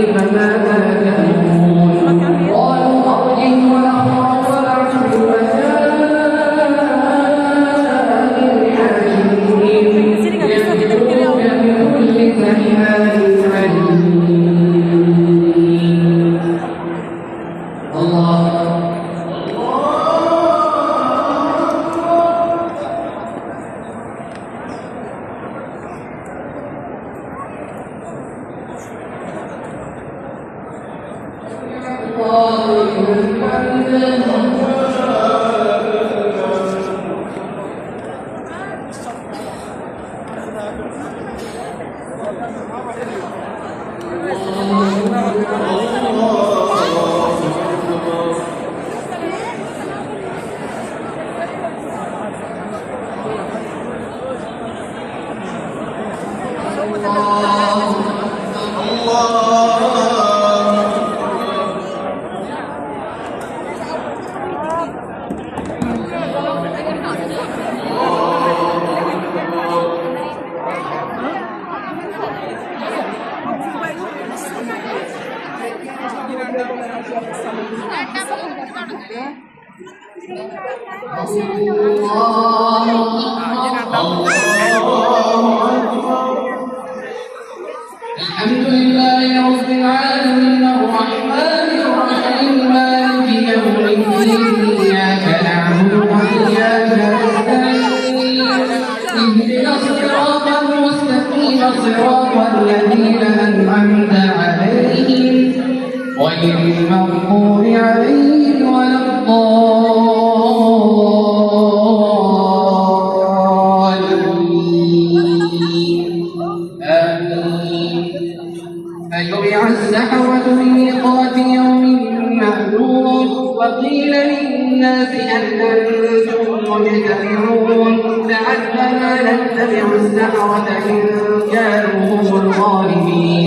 فماذا تأمرون قالوا أرجه وأخاه وابعث في المدائن حاشرين يأتوك بكل سحار عليم. الله الحمد لله رب العالمين الرحمن الرحيم مالك يوم الدين إياك نعبد وإياك نستعين اهدنا الصراط المستقيم صراط الذين أنعمت عليهم غير المغضوب عليهم ولا فجمع السحرة لميقات يوم معلوم وقيل للناس هل أنتم مجتمعون لعلنا نتبع السحرة إن كانوا هم الغالبين